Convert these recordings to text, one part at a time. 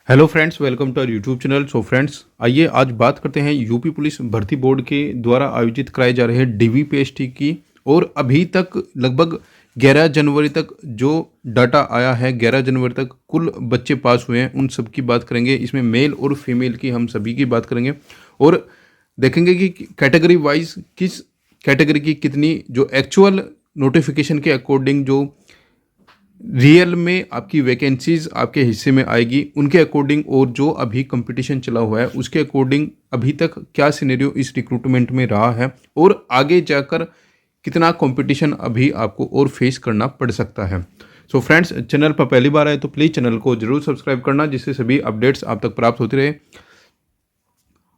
Hello friends, welcome to our YouTube channel. So friends, आइए आज बात करते हैं यूपी पुलिस भर्ती बोर्ड के द्वारा आयोजित कराए जा रहे डीवीपीएसटी की। और अभी तक लगभग 11 जनवरी तक जो डाटा आया है, 11 जनवरी तक कुल बच्चे पास हुए हैं, उन सब की बात करेंगे। इसमें मेल और फीमेल की हम सभी की बात करेंगे और देखेंगे कि कैटेगरी वाइज किस कैटेगरी की कितनी जो एक्चुअल नोटिफिकेशन के अकॉर्डिंग जो रियल में आपकी वैकेंसीज आपके हिस्से में आएगी, उनके अकॉर्डिंग और जो अभी कंपटीशन चला हुआ है उसके अकॉर्डिंग अभी तक क्या सिनेरियो इस रिक्रूटमेंट में रहा है और आगे जाकर कितना कंपटीशन अभी आपको और फेस करना पड़ सकता है। सो फ्रेंड्स, चैनल पर पहली बार आए तो प्लीज़ चैनल को जरूर सब्सक्राइब करना, जिससे सभी अपडेट्स आप तक प्राप्त होते रहे।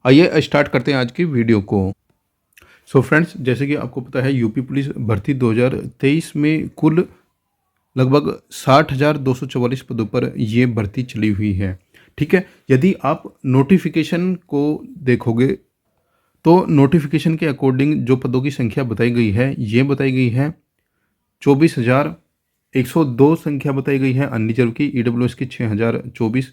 आइए स्टार्ट करते हैं आज की वीडियो को। सो फ्रेंड्स, जैसे कि आपको पता है यूपी पुलिस भर्ती 2023 में कुल लगभग 60,244 पदों पर ये भर्ती चली हुई है। ठीक है, यदि आप नोटिफिकेशन को देखोगे तो नोटिफिकेशन के अकॉर्डिंग जो पदों की संख्या बताई गई है, ये बताई गई है 24,102 संख्या बताई गई है अनरिजर्व की। ईडब्ल्यूएस की 6,024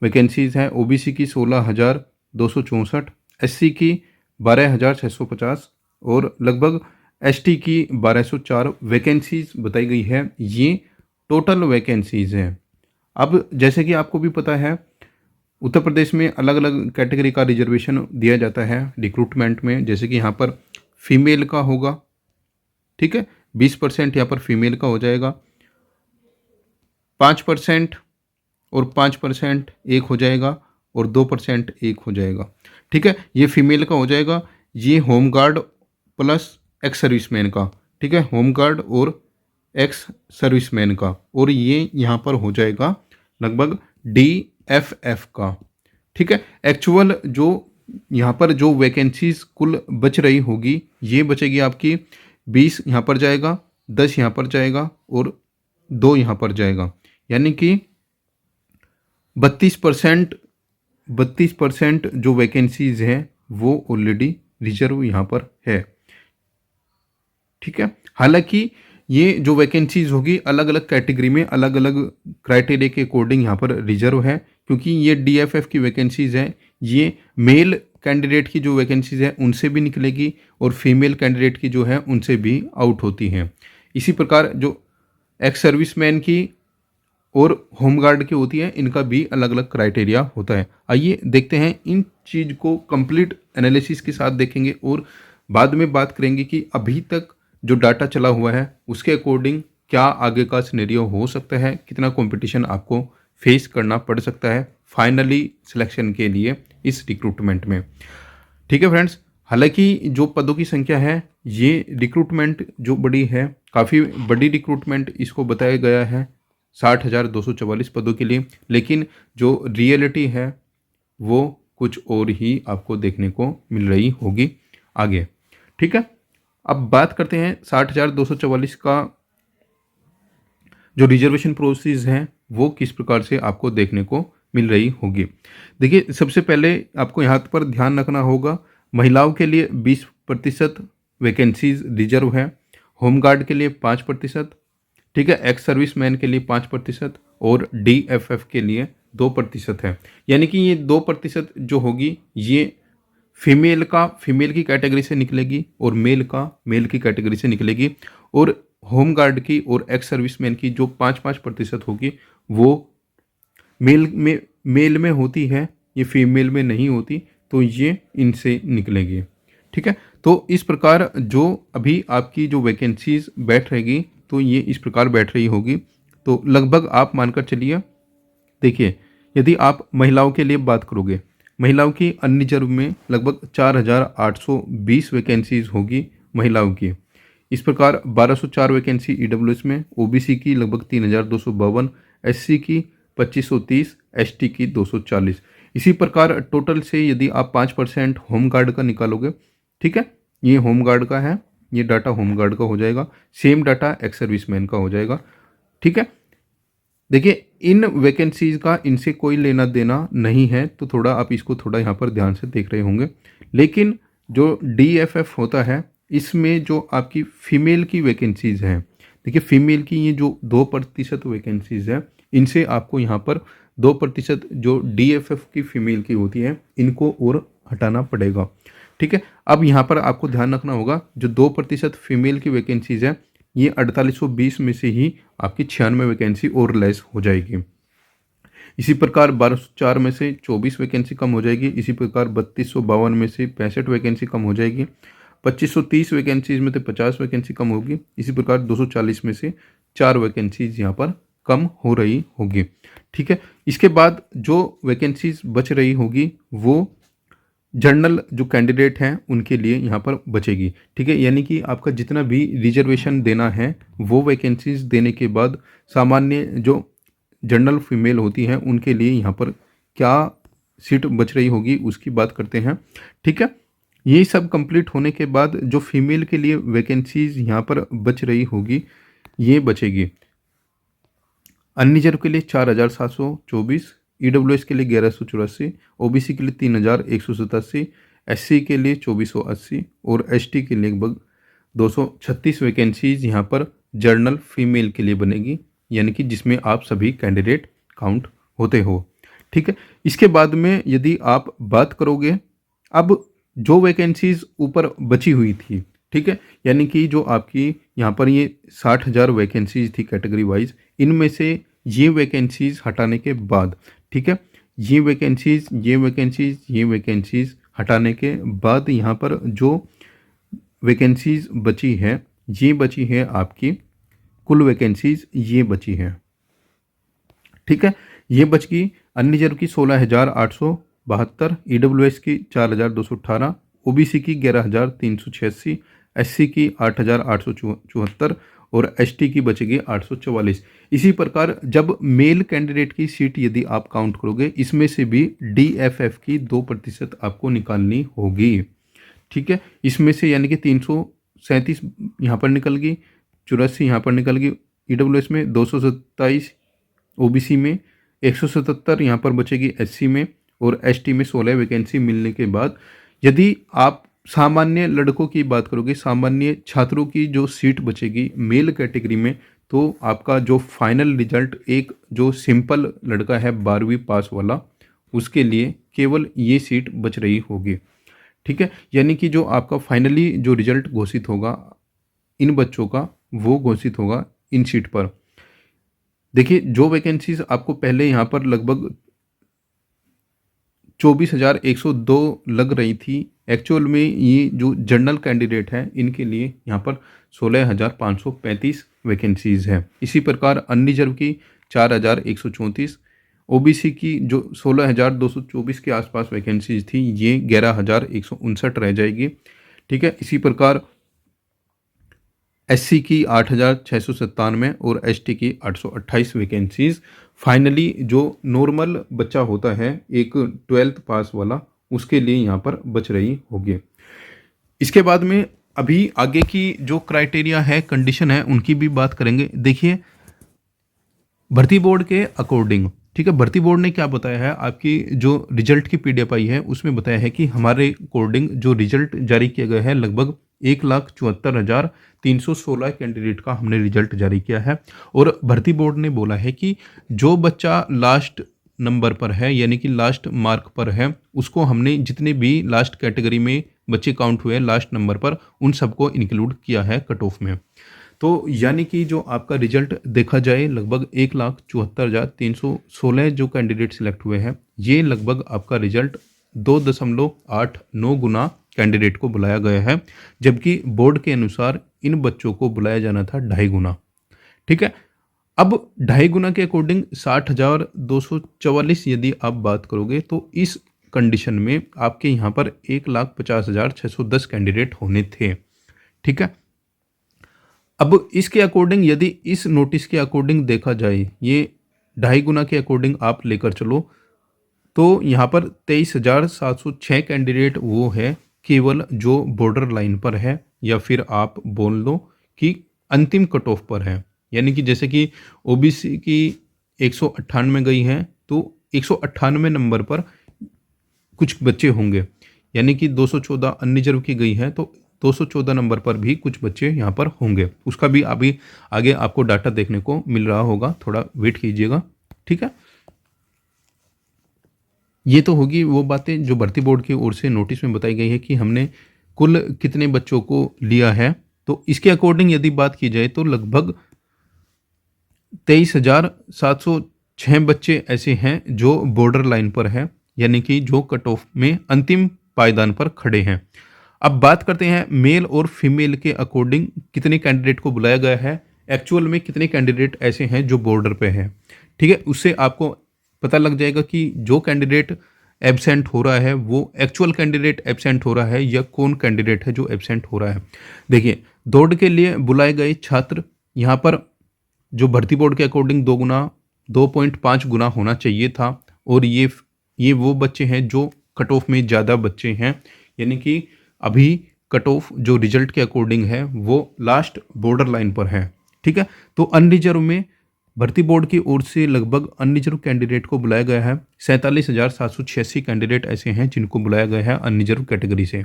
वैकेंसीज हैं, ओबीसी की 16,264, एससी की 12,650 और लगभग एसटी की 1204 वैकेंसीज बताई गई है। ये टोटल वैकेंसीज हैं। अब जैसे कि आपको भी पता है, उत्तर प्रदेश में अलग अलग कैटेगरी का रिजर्वेशन दिया जाता है रिक्रूटमेंट में। जैसे कि यहाँ पर फीमेल का होगा, ठीक है, 20% यहाँ पर फीमेल का हो जाएगा, 5% और 5% एक हो जाएगा और 2% एक हो जाएगा। ठीक है, ये फीमेल का हो जाएगा। ये home guard plus ex serviceman का, ठीक है, होम गार्ड और एक्स सर्विसमैन का, और ये यहाँ पर हो जाएगा लगभग DFF का। ठीक है, एक्चुअल जो यहाँ पर जो वैकेंसीज कुल बच रही होगी, ये बचेगी आपकी 20 यहाँ पर जाएगा, 10 यहाँ पर जाएगा और 2 यहाँ पर जाएगा, यानी कि 32% जो वैकेंसीज हैं वो ऑलरेडी रिजर्व यहाँ पर है। ठीक है, हालांकि ये जो वैकेंसीज होगी अलग अलग कैटेगरी में अलग अलग क्राइटेरिया के अकॉर्डिंग यहाँ पर रिजर्व है, क्योंकि ये DFF की वैकेंसीज हैं। ये मेल कैंडिडेट की जो वैकेंसीज है उनसे भी निकलेगी और फीमेल कैंडिडेट की जो है उनसे भी आउट होती हैं। इसी प्रकार जो एक्स सर्विसमैन की और होमगार्ड की होती है, इनका भी अलग अलग क्राइटेरिया होता है। आइए देखते हैं, इन चीज़ को कंप्लीट एनालिसिस के साथ देखेंगे और बाद में बात करेंगे कि अभी तक जो डाटा चला हुआ है उसके अकॉर्डिंग क्या आगे का सिनेरियो हो सकता है, कितना कंपटीशन आपको फेस करना पड़ सकता है फाइनली सिलेक्शन के लिए इस रिक्रूटमेंट में। ठीक है फ्रेंड्स, हालांकि जो पदों की संख्या है, ये रिक्रूटमेंट जो बड़ी है, काफ़ी बड़ी रिक्रूटमेंट इसको बताया गया है 60,244 पदों के लिए, लेकिन जो रियलिटी है वो कुछ और ही आपको देखने को मिल रही होगी आगे। ठीक है, अब बात करते हैं 60,244 का जो रिजर्वेशन प्रोसेस हैं वो किस प्रकार से आपको देखने को मिल रही होगी। देखिए, सबसे पहले आपको यहाँ पर ध्यान रखना होगा, महिलाओं के लिए 20% वैकेंसीज रिजर्व है, होमगार्ड के लिए 5%, ठीक है, एक्स सर्विसमैन के लिए 5% और DFF के लिए 2% है। यानी कि ये 2% जो होगी ये फीमेल की कैटेगरी से निकलेगी और मेल की कैटेगरी से निकलेगी, और होमगार्ड की और एक्स सर्विसमैन की जो 5% होगी वो मेल में होती है, ये फीमेल में नहीं होती, तो ये इनसे निकलेगी। ठीक है, तो इस प्रकार जो अभी आपकी जो वैकेंसीज बैठ रहेगी तो ये इस प्रकार बैठ रही होगी। तो लगभग आप मानकर चलिए, देखिए, यदि आप महिलाओं के लिए बात करोगे, महिलाओं की अनरिजर्व में लगभग 4,820 वैकेंसीज होगी महिलाओं की। इस प्रकार 1,204 वैकेंसी ईडब्ल्यूएस में, ओबीसी की लगभग 3,252, एससी की 2,530, एसटी की 240। इसी प्रकार टोटल से यदि आप 5% होमगार्ड का निकालोगे, ठीक है, ये होमगार्ड का है, ये डाटा होमगार्ड का हो जाएगा, सेम डाटा एक्स सर्विसमैन का हो जाएगा। ठीक है, देखिए, इन वैकेंसीज का इनसे कोई लेना देना नहीं है, तो थोड़ा आप इसको थोड़ा यहाँ पर ध्यान से देख रहे होंगे। लेकिन जो DFF होता है, इसमें जो आपकी फीमेल की वैकेंसीज हैं, देखिए फीमेल की ये जो 2% वैकेंसीज है, इनसे आपको यहाँ पर 2% जो DFF की फीमेल की होती है इनको और हटाना पड़ेगा। ठीक है, अब यहाँ पर आपको ध्यान रखना होगा जो 2% फीमेल की वैकेंसीज है ये 4820 में से ही आपकी 96 वैकेंसी और लेस हो जाएगी। इसी प्रकार 1204 में से 24 वैकेंसी कम हो जाएगी। इसी प्रकार 3252 में से 65 वैकेंसी कम हो जाएगी। 2530 वैकेंसीज में से 50 वैकेंसी कम होगी। इसी प्रकार 240 में से 4 वैकेंसीज यहाँ पर कम हो रही होगी। ठीक है, इसके बाद जो वैकेंसीज बच रही होगी वो जनरल जो कैंडिडेट हैं उनके लिए यहाँ पर बचेगी। ठीक है, यानी कि आपका जितना भी रिजर्वेशन देना है वो वैकेंसीज देने के बाद सामान्य जो जनरल फीमेल होती हैं उनके लिए यहाँ पर क्या सीट बच रही होगी उसकी बात करते हैं। ठीक है, ये सब कंप्लीट होने के बाद जो फीमेल के लिए वैकेंसीज यहाँ पर बच रही होगी ये बचेगी अनरिजर्व के लिए 4724, EWS के लिए 1184, OBC के लिए 3187, SC के लिए 2480 और ST के लिए लगभग 236 वैकेंसीज यहाँ पर जर्नल फीमेल के लिए बनेगी, यानी कि जिसमें आप सभी कैंडिडेट काउंट होते हो। ठीक है, इसके बाद में यदि आप बात करोगे अब जो वैकेंसीज ऊपर बची हुई थी, ठीक है, यानी कि जो आपकी यहाँ पर ये 60,000 वैकेंसीज थी कैटेगरी वाइज, इनमें से ये वैकेंसीज हटाने के बाद, ठीक है, ये वैकेंसीज हटाने के बाद यहाँ पर जो वैकेंसीज बची है ये बची है आपकी कुल वैकेंसीज ये बची है। ठीक है, ये बच गई अनरिजर्व की 16,872, EWS की 4,218, OBC की 11,386, SC की 8,874 और ST की बचेगी 844। इसी प्रकार जब मेल कैंडिडेट की सीट यदि आप काउंट करोगे इसमें से भी DFF की 2% आपको निकालनी होगी। ठीक है, इसमें से यानी कि 337 यहाँ पर निकल गई, 84 यहाँ पर निकल गई EWS में, 227 OBC में, 177 यहाँ पर बचेगी SC में और ST में 16 वैकेंसी मिलने के बाद यदि आप सामान्य लड़कों की बात करोगे, सामान्य छात्रों की जो सीट बचेगी मेल कैटेगरी में, तो आपका जो फाइनल रिजल्ट एक जो सिंपल लड़का है 12वीं पास वाला उसके लिए केवल ये सीट बच रही होगी। ठीक है, यानी कि जो आपका फाइनली जो रिजल्ट घोषित होगा इन बच्चों का वो घोषित होगा इन सीट पर। देखिए जो वैकेंसीज आपको पहले यहाँ पर लगभग 24,102 लग रही थी, एक्चुअल में ये जो जनरल कैंडिडेट हैं इनके लिए यहाँ पर 16,535 वैकेंसीज है। इसी प्रकार अनरिजर्व की 4,134, OBC की जो 16,224 के आसपास वैकेंसीज थी ये 11,159 रह जाएगी। ठीक है, इसी प्रकार SC की 8,697 और ST की 828 वैकेंसीज। फाइनली जो नॉर्मल बच्चा होता है एक 12th पास वाला उसके लिए यहाँ पर बच रही होगी। इसके बाद में अभी आगे की जो क्राइटेरिया है कंडीशन है उनकी भी बात करेंगे। देखिए भर्ती बोर्ड के अकॉर्डिंग, ठीक है, भर्ती बोर्ड ने क्या बताया है, आपकी जो रिजल्ट की PDF आई है उसमें बताया है कि हमारे अकॉर्डिंग जो रिजल्ट जारी किया गया है लगभग 1,74,316 कैंडिडेट का हमने रिजल्ट जारी किया है। और भर्ती बोर्ड ने बोला है कि जो बच्चा लास्ट नंबर पर है यानी कि लास्ट मार्क पर है उसको हमने जितने भी लास्ट कैटेगरी में बच्चे काउंट हुए लास्ट नंबर पर उन सबको इंक्लूड किया है कट ऑफ में। तो यानी कि जो आपका रिजल्ट देखा जाए लगभग 1,74,316 जो कैंडिडेट सिलेक्ट हुए हैं ये लगभग आपका रिजल्ट 2.89 गुना कैंडिडेट को बुलाया गया है, जबकि बोर्ड के अनुसार इन बच्चों को बुलाया जाना था 2.5 गुना। ठीक है, अब 2.5 गुना के अकॉर्डिंग 60,244 यदि आप बात करोगे तो इस कंडीशन में आपके यहाँ पर 1,50,610 कैंडिडेट होने थे। ठीक है, अब इसके अकॉर्डिंग यदि इस नोटिस के अकॉर्डिंग देखा जाए ये 2.5 गुना के अकॉर्डिंग आप लेकर चलो तो यहाँ पर 23,706 कैंडिडेट वो है केवल जो बॉर्डर लाइन पर है या फिर आप बोल दो कि अंतिम कट ऑफ पर है। यानी कि जैसे कि OBC की 198 गई हैं तो 198 नंबर पर कुछ बच्चे होंगे, यानी कि 214 अनरिजर्व की गई है तो 214 नंबर पर भी कुछ बच्चे यहाँ पर होंगे। उसका भी अभी आगे आपको डाटा देखने को मिल रहा होगा, थोड़ा वेट कीजिएगा। ठीक है, ये तो होगी वो बातें जो भर्ती बोर्ड की ओर से नोटिस में बताई गई है कि हमने कुल कितने बच्चों को लिया है। तो इसके अकॉर्डिंग यदि बात की जाए तो लगभग 23,706 बच्चे ऐसे हैं जो बॉर्डर लाइन पर हैं, यानी कि जो कट ऑफ में अंतिम पायदान पर खड़े हैं। अब बात करते हैं मेल और फीमेल के अकॉर्डिंग कितने कैंडिडेट को बुलाया गया है, एक्चुअल में कितने कैंडिडेट ऐसे हैं जो बॉर्डर पे हैं। ठीक है, उससे आपको पता लग जाएगा कि जो कैंडिडेट एब्सेंट हो रहा है वो एक्चुअल कैंडिडेट एब्सेंट हो रहा है या कौन कैंडिडेट है जो एब्सेंट हो रहा है। देखिए, दौड़ के लिए बुलाए गए छात्र यहाँ पर जो भर्ती बोर्ड के अकॉर्डिंग 2.5 गुना होना चाहिए था, और ये वो बच्चे हैं जो कट ऑफ में ज़्यादा बच्चे हैं, यानी कि अभी कट ऑफ जो रिजल्ट के अकॉर्डिंग है वो लास्ट बॉर्डर लाइन पर है। ठीक है, तो अनरिजर्व में भर्ती बोर्ड की ओर से लगभग अनरिजर्व कैंडिडेट को बुलाया गया है। 47,786 कैंडिडेट ऐसे हैं जिनको बुलाया गया है अनरिजर्व कैटेगरी से।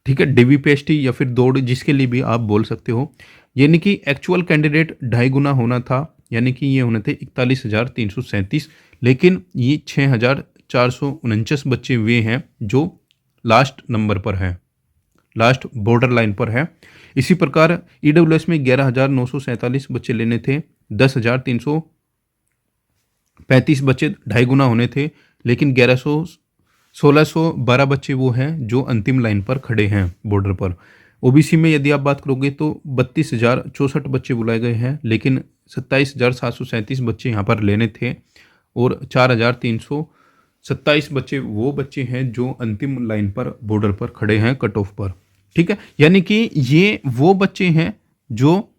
ठीक है, डीवीपीएसटी या फिर दौड़ जिसके लिए भी आप बोल सकते हो, यानी कि एक्चुअल कैंडिडेट 2.5 गुना होना था, यानी कि ये होने थे 41,337, लेकिन ये 6,449 बच्चे वे हैं जो लास्ट नंबर पर हैं, लास्ट बॉर्डर लाइन पर है। इसी प्रकार ईडब्ल्यूएस में 11,947 बच्चे लेने थे, 10,335 बच्चे 2.5 गुना होने थे, लेकिन 1,612 बच्चे वो हैं जो अंतिम लाइन पर खड़े हैं बॉर्डर पर। ओबीसी में यदि आप बात करोगे तो 32,064 बच्चे बुलाए गए हैं, लेकिन 27,737 बच्चे यहाँ पर लेने थे, और 4,327 बच्चे वो बच्चे हैं जो अंतिम लाइन पर बॉर्डर पर खड़े हैं कट ऑफ पर। ठीक है, यानी कि ये वो बच्चे हैं जो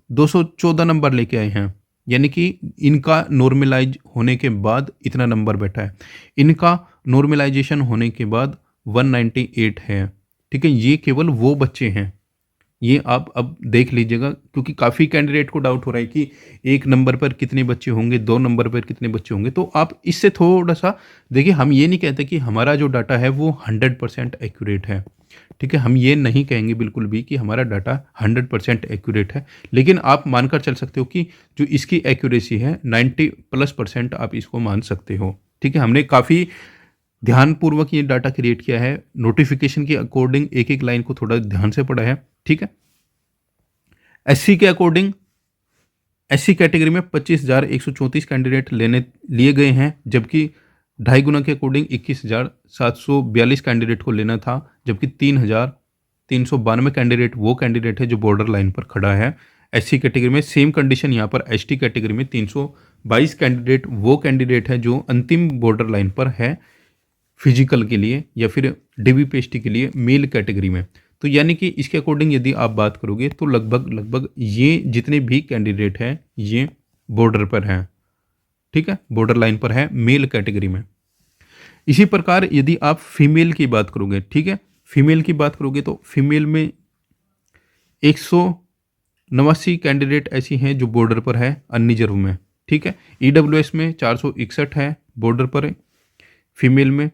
214 नंबर लेके आए हैं, यानी कि इनका नॉर्मलाइज होने के बाद इतना नंबर बैठा है, इनका नॉर्मलाइजेशन होने के बाद 198 है। ठीक है, ये केवल वो बच्चे हैं, ये आप अब देख लीजिएगा, क्योंकि काफ़ी कैंडिडेट को डाउट हो रहा है कि 1 नंबर पर कितने बच्चे होंगे, 2 नंबर पर कितने बच्चे होंगे। तो आप इससे थोड़ा सा देखिए, हम ये नहीं कहते कि हमारा जो डाटा है वो 100% एक्यूरेट है। ठीक है, हम ये नहीं कहेंगे बिल्कुल भी कि हमारा डाटा 100% एक्यूरेट है, लेकिन आप मानकर चल सकते हो कि जो इसकी एक्यूरेसी है 90+% आप इसको मान सकते हो। ठीक है, हमने काफ़ी ध्यानपूर्वक ये डाटा क्रिएट किया है, नोटिफिकेशन के अकॉर्डिंग एक एक लाइन को थोड़ा ध्यान से पढ़ा है। ठीक है, एससी के अकॉर्डिंग एससी कैटेगरी में 25,134 कैंडिडेट लिए गए हैं, जबकि 2.5 गुना के अकॉर्डिंग 21,742 कैंडिडेट को लेना था, जबकि 3,392 कैंडिडेट वो कैंडिडेट है जो बॉर्डर लाइन पर खड़ा है एससी कैटेगरी में। सेम कंडीशन यहाँ पर एसटी कैटेगरी में 322 कैंडिडेट वो कैंडिडेट है जो अंतिम बॉर्डर लाइन पर है फिजिकल के लिए या फिर डीवीपीएसटी के लिए मेल कैटेगरी में। तो यानी कि इसके अकॉर्डिंग यदि आप बात करोगे तो लगभग ये जितने भी कैंडिडेट हैं ये बॉर्डर पर हैं। ठीक है, बॉर्डर लाइन पर है मेल कैटेगरी में। इसी प्रकार यदि आप फीमेल की बात करोगे, ठीक है, फीमेल की बात करोगे तो फीमेल में 189 कैंडिडेट ऐसी हैं जो बॉर्डर पर है अनरिजर्व में। ठीक है, ईडब्ल्यूएस में 461 है बॉर्डर पर फीमेल में।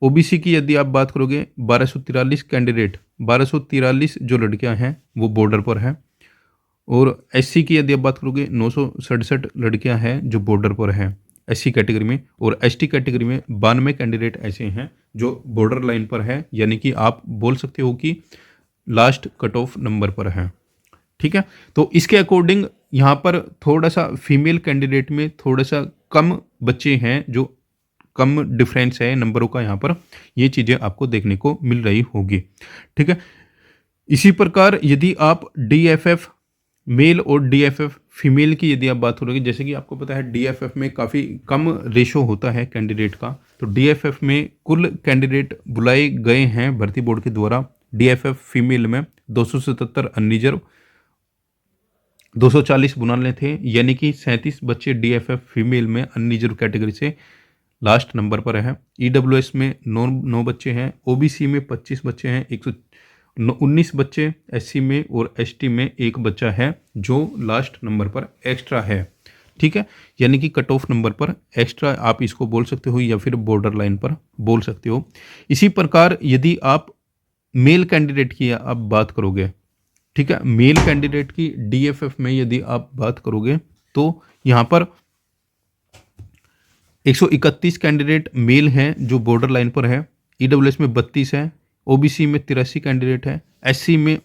ओबीसी की यदि आप बात करोगे 1243 कैंडिडेट, 1243 जो लड़कियां हैं वो बॉर्डर पर हैं, और एससी की यदि आप बात करोगे 967 लड़कियां हैं जो बॉर्डर पर हैं एससी कैटेगरी में, और एसटी कैटेगरी में 92 कैंडिडेट ऐसे हैं जो बॉर्डर लाइन पर है, यानी कि आप बोल सकते हो कि लास्ट कट ऑफ नंबर पर है। ठीक है, तो इसके अकॉर्डिंग यहाँ पर थोड़ा सा फीमेल कैंडिडेट में थोड़ा सा कम बच्चे हैं, जो कम डिफरेंस है नंबरों का, यहाँ पर ये चीज़ें आपको देखने को मिल रही होगी। ठीक है, इसी प्रकार यदि आप डीएफएफ मेल और डीएफएफ फीमेल की यदि आप बात करोगे, जैसे कि आपको पता है डीएफएफ में काफ़ी कम रेशो होता है कैंडिडेट का, तो डीएफएफ में कुल कैंडिडेट बुलाए गए हैं भर्ती बोर्ड के द्वारा डीएफएफ फीमेल में 277 अनरिजर्व, 240 बुलाने थे, यानी कि 37 बच्चे डीएफएफ फीमेल में अनरिजर्व कैटेगरी से लास्ट नंबर पर है। ईडब्ल्यूएस में 9 बच्चे हैं, ओबीसी में 25 बच्चे हैं, 119 बच्चे एससी में, और एसटी में 1 बच्चा है जो लास्ट नंबर पर एक्स्ट्रा है। ठीक है, यानी कि कट ऑफ नंबर पर एक्स्ट्रा आप इसको बोल सकते हो या फिर बॉर्डर लाइन पर बोल सकते हो। इसी प्रकार यदि आप मेल कैंडिडेट की आप बात करोगे, ठीक है, मेल कैंडिडेट की डीएफएफ में यदि आप बात करोगे तो यहाँ पर 131 कैंडिडेट मेल हैं जो बॉर्डर लाइन पर है, ईडब्ल्यूएस में 32 है, ओबीसी में 83 कैंडिडेट है, एससी में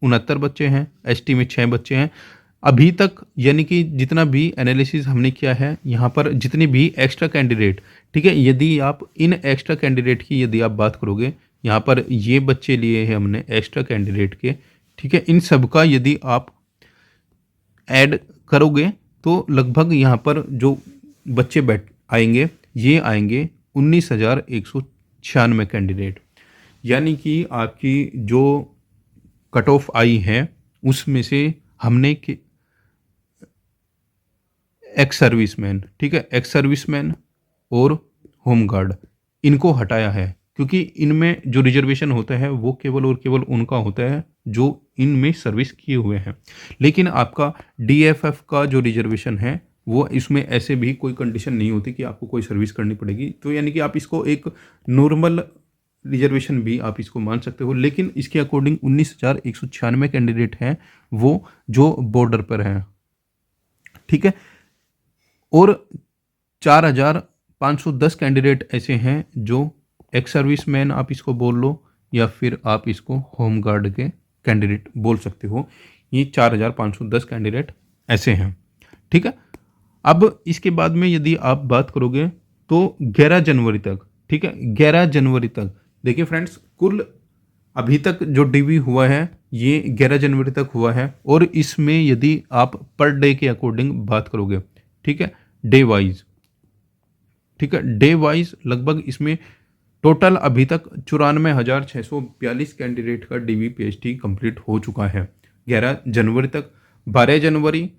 69 बच्चे हैं, एसटी में 6 बच्चे हैं। अभी तक यानी कि जितना भी एनालिसिस हमने किया है यहाँ पर जितने भी एक्स्ट्रा कैंडिडेट, ठीक है, यदि आप इन एक्स्ट्रा कैंडिडेट की यदि आप बात करोगे, यहाँ पर ये बच्चे लिए हैं हमने एक्स्ट्रा कैंडिडेट के, ठीक है, इन सब का यदि आप ऐड करोगे तो लगभग यहाँ पर जो बच्चे बैठ आएंगे ये आएंगे 19,196 कैंडिडेट। यानी कि आपकी जो कट ऑफ आई है उसमें से हमने एक्स सर्विसमैन, ठीक है, एक्स सर्विसमैन और होमगार्ड इनको हटाया है, क्योंकि इनमें जो रिजर्वेशन होता है वो केवल और केवल उनका होता है जो इनमें सर्विस किए हुए हैं। लेकिन आपका डीएफएफ का जो रिजर्वेशन है वो इसमें ऐसे भी कोई कंडीशन नहीं होती कि आपको कोई सर्विस करनी पड़ेगी, तो यानी कि आप इसको एक नॉर्मल रिजर्वेशन भी आप इसको मान सकते हो। लेकिन इसके अकॉर्डिंग 19,196 कैंडिडेट हैं वो जो बॉर्डर पर हैं, ठीक है, और 4,510 कैंडिडेट ऐसे हैं जो एक्स सर्विसमैन आप इसको बोल लो या फिर आप इसको होमगार्ड के कैंडिडेट बोल सकते हो। ये 4,510 कैंडिडेट ऐसे हैं, ठीक है। अब इसके बाद में यदि आप बात करोगे तो 11 जनवरी तक, ठीक है, 11 जनवरी तक देखिए फ्रेंड्स, कुल अभी तक जो डीवी हुआ है ये 11 जनवरी तक हुआ है, और इसमें यदि आप पर डे के अकॉर्डिंग बात करोगे, ठीक है, डे वाइज, ठीक है, डे वाइज लगभग इसमें टोटल अभी तक 94,642 कैंडिडेट का डीवी पीएचडी कंप्लीट हो चुका है 11 जनवरी तक। 12 जनवरी,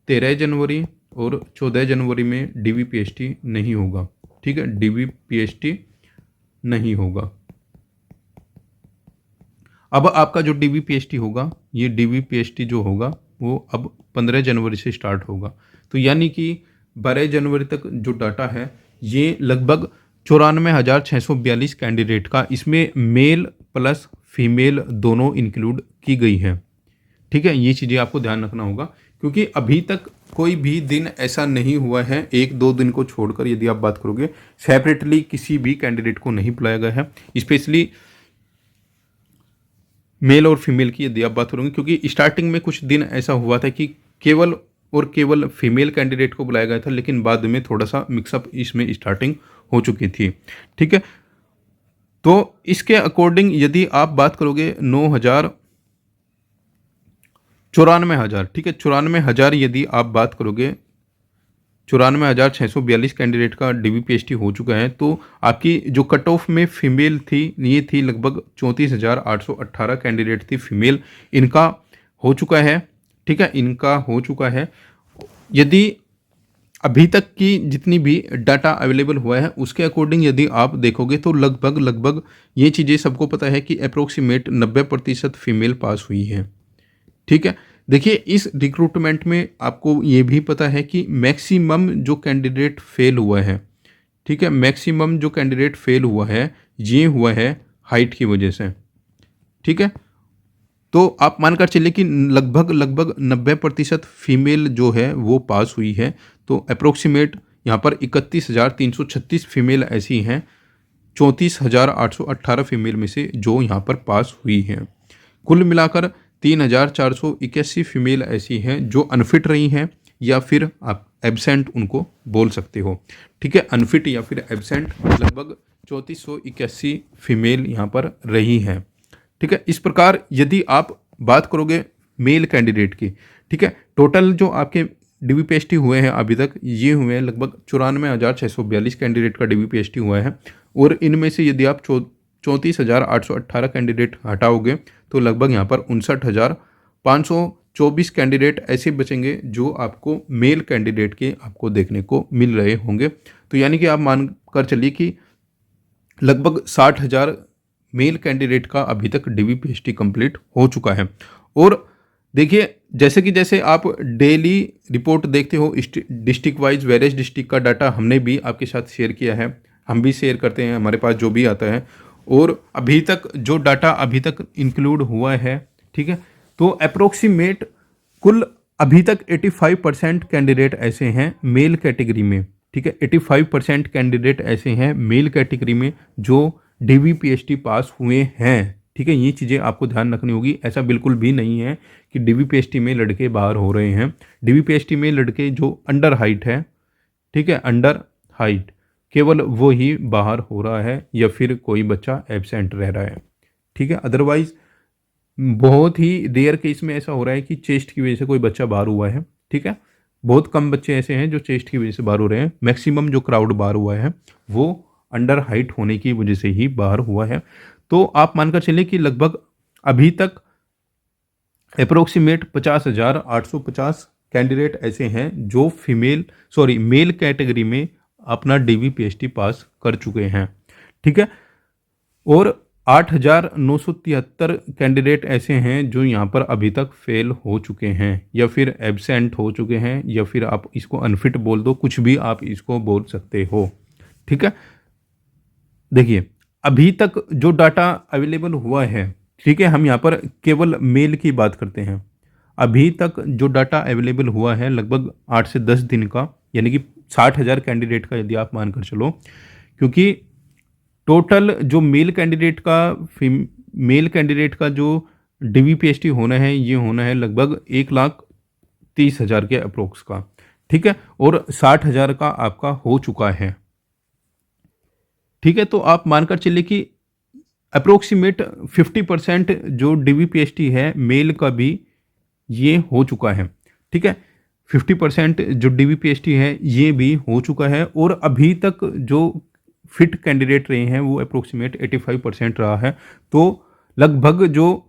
13 जनवरी और 14 जनवरी में डीवी पीएचडी नहीं होगा, ठीक है, डीवी पीएचडी नहीं होगा। अब आपका जो डीवी पीएचडी होगा, ये डीवी पीएचडी जो होगा वो अब 15 जनवरी से स्टार्ट होगा। तो यानी कि 12 जनवरी तक जो डाटा है ये लगभग 94,642 कैंडिडेट का, इसमें मेल प्लस फीमेल दोनों इंक्लूड की गई है, ठीक है। ये चीज़ें आपको ध्यान रखना होगा, क्योंकि अभी तक कोई भी दिन ऐसा नहीं हुआ है, 1-2 दिन को छोड़कर यदि आप बात करोगे, सेपरेटली किसी भी कैंडिडेट को नहीं बुलाया गया है, स्पेशली मेल और फीमेल की यदि आप बात करोगे, क्योंकि स्टार्टिंग में कुछ दिन ऐसा हुआ था कि केवल और केवल फीमेल कैंडिडेट को बुलाया गया था, लेकिन बाद में थोड़ा सा मिक्सअप इसमें स्टार्टिंग हो चुकी थी, ठीक है। तो इसके अकॉर्डिंग यदि आप बात करोगे 94,000, ठीक है, 94,000 यदि आप बात करोगे, 94,642 कैंडिडेट का डीवी पीएचडी हो चुका है, तो आपकी जो कट ऑफ में फीमेल थी ये थी लगभग 34,818 कैंडिडेट थी फीमेल, इनका हो चुका है, ठीक है, इनका हो चुका है। यदि अभी तक की जितनी भी डाटा अवेलेबल हुआ है उसके अकॉर्डिंग यदि आप देखोगे तो लगभग ये चीज़ें सबको पता है कि अप्रोक्सीमेट 90% फीमेल पास हुई है, ठीक है। देखिए इस रिक्रूटमेंट में आपको ये भी पता है कि मैक्सिमम जो कैंडिडेट फेल हुआ है, ठीक है, मैक्सिमम जो कैंडिडेट फेल हुआ है ये हुआ है हाइट की वजह से, ठीक है। तो आप मानकर चलिए कि लगभग 90% फीमेल जो है वो पास हुई है, तो अप्रोक्सीमेट यहाँ पर 31,336 फीमेल ऐसी हैं 34,818 फीमेल में से जो यहाँ पर पास हुई हैं। कुल मिलाकर 3,481 फीमेल ऐसी हैं जो अनफिट रही हैं या फिर आप एब्सेंट उनको बोल सकते हो, ठीक है, अनफिट या फिर एब्सेंट लगभग 3481 फीमेल यहाँ पर रही हैं, ठीक है। इस प्रकार यदि आप बात करोगे मेल कैंडिडेट की, ठीक है, टोटल जो आपके डीवी पीएचडी हुए हैं अभी तक ये हुए हैं लगभग 94,642 कैंडिडेट का डीवी पीएचडी हुआ है, और इनमें से यदि आप 34,818 कैंडिडेट हटाओगे तो लगभग यहाँ पर 59,524 कैंडिडेट ऐसे बचेंगे जो आपको मेल कैंडिडेट के आपको देखने को मिल रहे होंगे। तो यानी कि आप मान कर चलिए कि लगभग 60,000 मेल कैंडिडेट का अभी तक डीवी पीएचडी कंप्लीट हो चुका है। और देखिए जैसे आप डेली रिपोर्ट देखते हो डिस्ट्रिक्ट वाइज वेरियस डिस्ट्रिक्ट का डाटा हमने भी आपके साथ शेयर किया है, हम भी शेयर करते हैं हमारे पास जो भी आता है, और अभी तक जो डाटा अभी तक इंक्लूड हुआ है, ठीक है, तो अप्रोक्सीमेट कुल अभी तक 85% कैंडिडेट ऐसे हैं मेल कैटेगरी में, ठीक है। 85% कैंडिडेट ऐसे हैं मेल कैटेगरी में जो DVPST पास हुए हैं, ठीक है। ये चीज़ें आपको ध्यान रखनी होगी। ऐसा बिल्कुल भी नहीं है कि DVPST में लड़के बाहर हो रहे हैं। DVPST में लड़के जो अंडर हाइट है, ठीक है, अंडर हाइट, केवल वो ही बाहर हो रहा है या फिर कोई बच्चा एब्सेंट रह रहा है, ठीक है। अदरवाइज बहुत ही रेयर केस में ऐसा हो रहा है कि चेस्ट की वजह से कोई बच्चा बाहर हुआ है, ठीक है। बहुत कम बच्चे ऐसे हैं जो चेस्ट की वजह से बाहर हो रहे हैं। मैक्सिमम जो क्राउड बाहर हुआ है वो अंडर हाइट होने की वजह से ही बाहर हुआ है। तो आप मानकर चलें कि लगभग अभी तक अप्रोक्सीमेट 50,850 कैंडिडेट ऐसे हैं जो मेल कैटेगरी में अपना DVPST पास कर चुके हैं, ठीक है। और 8,973 कैंडिडेट ऐसे हैं जो यहाँ पर अभी तक फेल हो चुके हैं या फिर एब्सेंट हो चुके हैं, या फिर आप इसको अनफिट बोल दो, कुछ भी आप इसको बोल सकते हो, ठीक है। देखिए, अभी तक जो डाटा अवेलेबल हुआ है, ठीक है, हम यहाँ पर केवल मेल की बात करते हैं। अभी तक जो डाटा अवेलेबल हुआ है लगभग 8 से 10 दिन का, यानी कि 60,000 कैंडिडेट का यदि आप मानकर चलो, क्योंकि टोटल जो मेल कैंडिडेट का जो DVPST होना है, ये होना है लगभग 1,30,000 के अप्रोक्स का, ठीक है। और 60,000 का आपका हो चुका है, ठीक है। तो आप मानकर चलिए कि अप्रोक्सीमेट 50% जो DVPST है मेल का भी ये हो चुका है, ठीक है। 50% जो DVPST है ये भी हो चुका है। और अभी तक जो फिट कैंडिडेट रहे हैं वो अप्रोक्सीमेट 85% रहा है। तो लगभग जो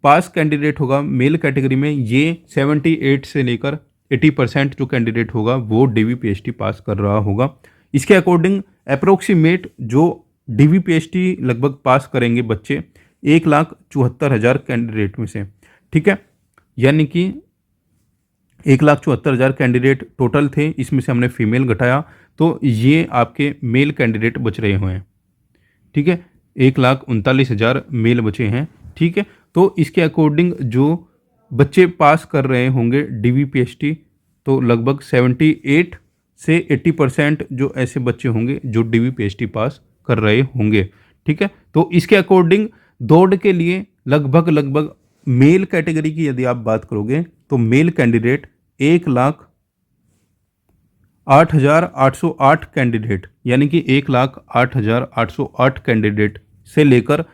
पास कैंडिडेट होगा मेल कैटेगरी में, ये 78 से लेकर 80% जो कैंडिडेट होगा वो DVPST पास कर रहा होगा। इसके अकॉर्डिंग अप्रोक्सीमेट जो DVPST लगभग पास करेंगे बच्चे 1,74,000 कैंडिडेट में से, ठीक है। यानी कि 1,74,000 कैंडिडेट टोटल थे, इसमें से हमने फीमेल घटाया तो ये आपके मेल कैंडिडेट बच रहे हुए हैं, ठीक है। 1,39,000 मेल बचे हैं, ठीक है। तो इसके अकॉर्डिंग जो बच्चे पास कर रहे होंगे DVPST, तो लगभग 78 से 80% जो ऐसे बच्चे होंगे जो DVPST पास कर रहे होंगे, ठीक है। तो इसके अकॉर्डिंग दौड़ के लिए लगभग मेल कैटेगरी की यदि आप बात करोगे तो मेल कैंडिडेट 1,08,808 कैंडिडेट, यानी कि 1,08,808 कैंडिडेट से लेकर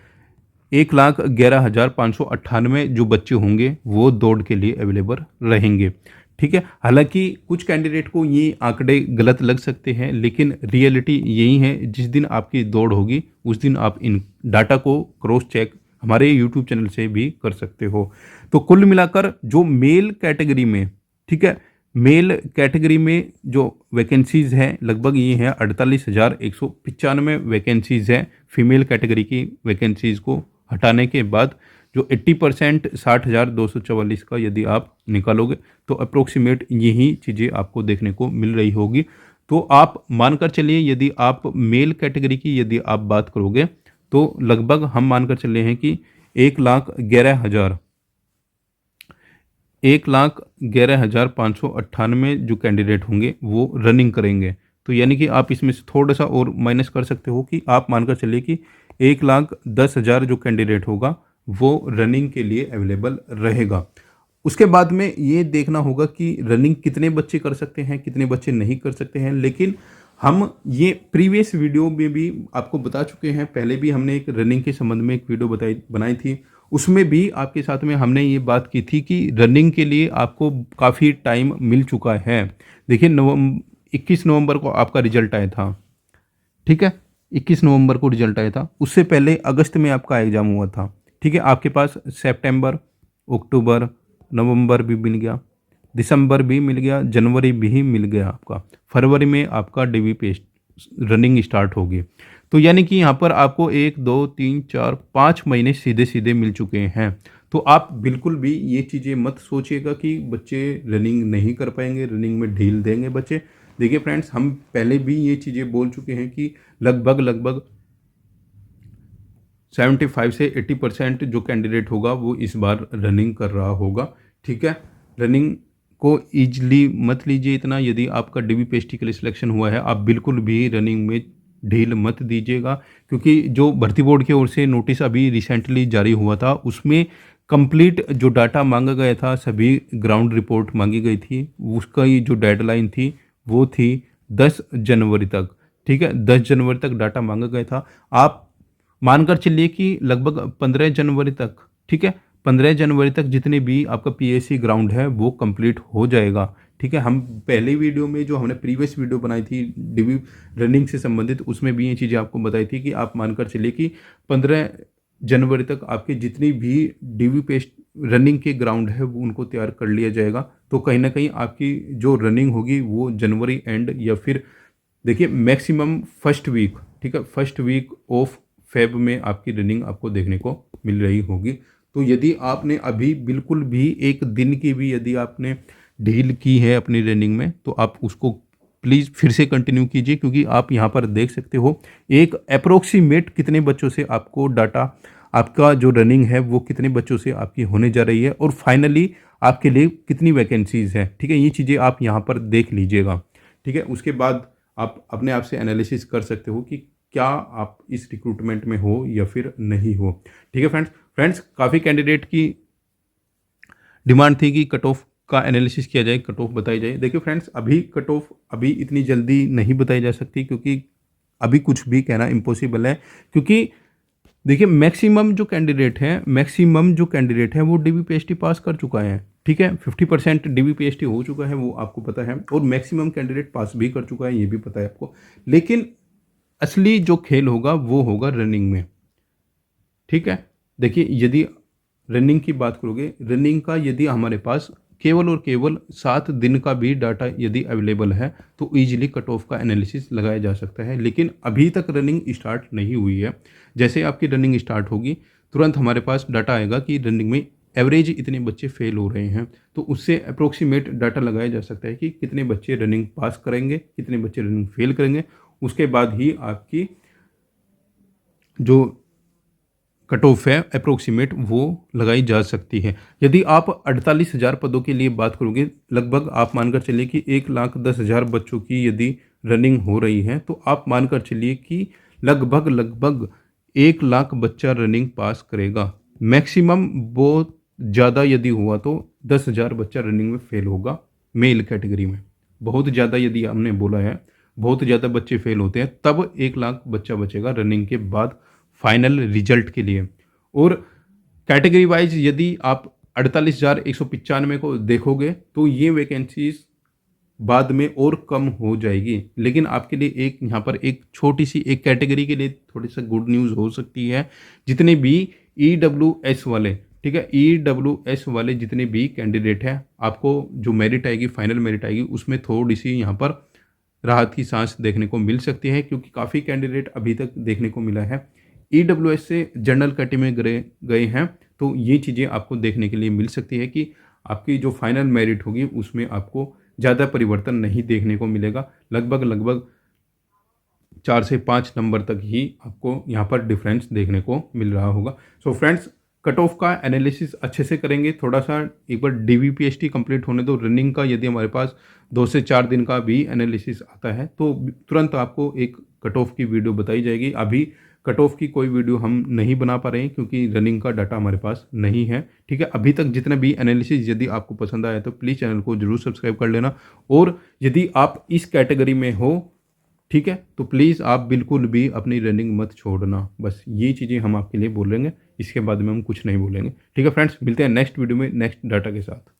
1,11,598 जो बच्चे होंगे वो दौड़ के लिए अवेलेबल रहेंगे, ठीक है। हालांकि कुछ कैंडिडेट को ये आंकड़े गलत लग सकते हैं, लेकिन रियलिटी यही है। जिस दिन आपकी दौड़ होगी उस दिन आप इन डाटा को क्रॉस चेक हमारे YouTube चैनल से भी कर सकते हो। तो कुल मिलाकर जो मेल कैटेगरी में, ठीक है, मेल कैटेगरी में जो वैकेंसीज़ हैं लगभग ये हैं 48,195 वैकेंसीज़ हैं। फीमेल कैटेगरी की वैकेंसीज़ को हटाने के बाद जो 80% 60,244 का यदि आप निकालोगे तो अप्रोक्सीमेट यही चीज़ें आपको देखने को मिल रही होगी। तो आप मानकर चलिए यदि आप मेल कैटेगरी की यदि आप बात करोगे तो लगभग हम मानकर चले हैं कि 1,11,598 जो कैंडिडेट होंगे वो रनिंग करेंगे। तो यानी कि आप इसमें से थोड़ा सा और माइनस कर सकते हो कि आप मानकर चलिए कि 1,10,000 जो कैंडिडेट होगा वो रनिंग के लिए अवेलेबल रहेगा। उसके बाद में ये देखना होगा कि रनिंग कितने बच्चे कर सकते हैं, कितने बच्चे नहीं कर सकते हैं। लेकिन हम ये प्रीवियस वीडियो में भी आपको बता चुके हैं, पहले भी हमने एक रनिंग के संबंध में एक वीडियो बनाई थी, उसमें भी आपके साथ में हमने ये बात की थी कि रनिंग के लिए आपको काफ़ी टाइम मिल चुका है। देखिए 21 नवंबर को आपका रिजल्ट आया था, ठीक है, 21 नवंबर को रिजल्ट आया था। उससे पहले अगस्त में आपका एग्ज़ाम हुआ था, ठीक है। आपके पास सितंबर, अक्टूबर, नवंबर भी मिल गया, दिसंबर भी मिल गया, जनवरी भी मिल गया आपका, फरवरी में आपका DVPST रनिंग स्टार्ट होगी। तो यानी कि यहाँ पर आपको 1, 2, 3, 4, 5 महीने सीधे सीधे मिल चुके हैं। तो आप बिल्कुल भी ये चीज़ें मत सोचिएगा कि बच्चे रनिंग नहीं कर पाएंगे, रनिंग में ढील देंगे बच्चे। देखिए फ्रेंड्स, हम पहले भी ये चीज़ें बोल चुके हैं कि लगभग 75 से 80% जो कैंडिडेट होगा वो इस बार रनिंग कर रहा होगा, ठीक है। रनिंग को ईजिली मत लीजिए इतना। यदि आपका DVPST के लिए सिलेक्शन हुआ है, आप बिल्कुल भी रनिंग में ढील मत दीजिएगा, क्योंकि जो भर्ती बोर्ड की ओर से नोटिस अभी रिसेंटली जारी हुआ था उसमें कंप्लीट जो डाटा मांगा गया था, सभी ग्राउंड रिपोर्ट मांगी गई थी, उसका ये जो डेडलाइन थी वो थी 10 जनवरी तक। ठीक है, 10 जनवरी तक डाटा मांगा गया था। आप मानकर चलिए कि लगभग 15 जनवरी तक, ठीक है, 15 जनवरी तक जितने भी आपका PSC ग्राउंड है वो कंप्लीट हो जाएगा। ठीक है, हम पहले वीडियो में जो हमने प्रीवियस वीडियो बनाई थी DV रनिंग से संबंधित, उसमें भी ये चीज़ें आपको बताई थी कि आप मानकर चलिए कि 15 जनवरी तक आपके जितनी भी DVPST रनिंग के ग्राउंड है वो उनको तैयार कर लिया जाएगा। तो कहीं ना कहीं आपकी जो रनिंग होगी वो जनवरी एंड या फिर देखिए मैक्सिमम फर्स्ट वीक, ठीक है, फर्स्ट वीक ऑफ फेब में आपकी रनिंग आपको देखने को मिल रही होगी। तो यदि आपने अभी बिल्कुल भी एक दिन की भी यदि आपने ढील की है अपनी रनिंग में, तो आप उसको प्लीज़ फिर से कंटिन्यू कीजिए, क्योंकि आप यहाँ पर देख सकते हो एक अप्रोक्सीमेट कितने बच्चों से आपको डाटा, आपका जो रनिंग है वो कितने बच्चों से आपकी होने जा रही है और फाइनली आपके लिए कितनी वैकेंसीज़ हैं। ठीक है, ये चीज़ें आप यहाँ पर देख लीजिएगा। ठीक है, उसके बाद आप अपने आप से एनालिसिस कर सकते हो कि क्या आप इस रिक्रूटमेंट में हो या फिर नहीं हो। ठीक है फ्रेंड्स, काफ़ी कैंडिडेट की डिमांड थी कि कट ऑफ का एनालिसिस किया जाए, कट ऑफ बताई जाए। देखिए फ्रेंड्स, अभी कट ऑफ अभी इतनी जल्दी नहीं बताई जा सकती, क्योंकि अभी कुछ भी कहना इम्पॉसिबल है। क्योंकि देखिए मैक्सिमम जो कैंडिडेट है वो DVPST पास कर चुका है। ठीक है, 50% DVPST हो चुका है, वो आपको पता है, और मैक्सिमम कैंडिडेट पास भी कर चुका है, ये भी पता है आपको। लेकिन असली जो खेल होगा वो होगा रनिंग में। ठीक है, देखिए यदि रनिंग की बात करोगे, रनिंग का यदि हमारे पास केवल और केवल 7 दिन का भी डाटा यदि अवेलेबल है तो ईजिली कट ऑफ का एनालिसिस लगाया जा सकता है। लेकिन अभी तक रनिंग स्टार्ट नहीं हुई है। जैसे आपकी रनिंग स्टार्ट होगी तुरंत हमारे पास डाटा आएगा कि रनिंग में एवरेज इतने बच्चे फेल हो रहे हैं, तो उससे अप्रोक्सीमेट डाटा लगाया जा सकता है कि कितने बच्चे रनिंग पास करेंगे, कितने बच्चे रनिंग फेल करेंगे। उसके बाद ही आपकी जो कट ऑफ है अप्रोक्सीमेट वो लगाई जा सकती है। यदि आप 48,000 पदों के लिए बात करोगे, लगभग आप मानकर चलिए कि 1,10,000 बच्चों की यदि रनिंग हो रही है, तो आप मानकर चलिए कि लगभग 1 लाख बच्चा रनिंग पास करेगा। मैक्सिमम बहुत ज़्यादा यदि हुआ तो 10,000 बच्चा रनिंग में फेल होगा मेल कैटेगरी में। बहुत ज़्यादा यदि हमने बोला है, बहुत ज़्यादा बच्चे फेल होते हैं, तब 1 लाख बच्चा बचेगा रनिंग के बाद फाइनल रिजल्ट के लिए। और कैटेगरी वाइज यदि आप 48,195 को देखोगे तो ये वैकेंसीज बाद में और कम हो जाएगी। लेकिन आपके लिए एक यहाँ पर एक छोटी सी एक कैटेगरी के लिए थोड़ी सा गुड न्यूज़ हो सकती है। जितने भी EWS वाले, ठीक है, EWS वाले जितने भी कैंडिडेट हैं, आपको जो मेरिट आएगी, फाइनल मेरिट आएगी, उसमें थोड़ी सी यहाँ पर राहत की सांस देखने को मिल सकती है, क्योंकि काफ़ी कैंडिडेट अभी तक देखने को मिला है EWS से जनरल कैटेगरी में गए हैं। तो ये चीज़ें आपको देखने के लिए मिल सकती है कि आपकी जो फाइनल मेरिट होगी उसमें आपको ज़्यादा परिवर्तन नहीं देखने को मिलेगा। लगभग 4 से 5 नंबर तक ही आपको यहाँ पर डिफरेंस देखने को मिल रहा होगा। सो फ्रेंड्स, कट ऑफ का एनालिसिस अच्छे से करेंगे। थोड़ा सा एक बार DVPST कंप्लीट होने दो। रनिंग का यदि हमारे पास 2 से 4 दिन का भी एनालिसिस आता है तो तुरंत आपको एक कट ऑफ की वीडियो बताई जाएगी। अभी कट ऑफ की कोई वीडियो हम नहीं बना पा रहे हैं क्योंकि रनिंग का डाटा हमारे पास नहीं है। ठीक है, अभी तक जितना भी एनालिसिस यदि आपको पसंद आया तो प्लीज़ चैनल को जरूर सब्सक्राइब कर लेना। और यदि आप इस कैटेगरी में हो, ठीक है, तो प्लीज़ आप बिल्कुल भी अपनी रनिंग मत छोड़ना। बस ये चीज़ें हम आपके लिए बोलेंगे, इसके बाद में हम कुछ नहीं बोलेंगे। ठीक है फ्रेंड्स, मिलते हैं नेक्स्ट वीडियो में नेक्स्ट डाटा के साथ।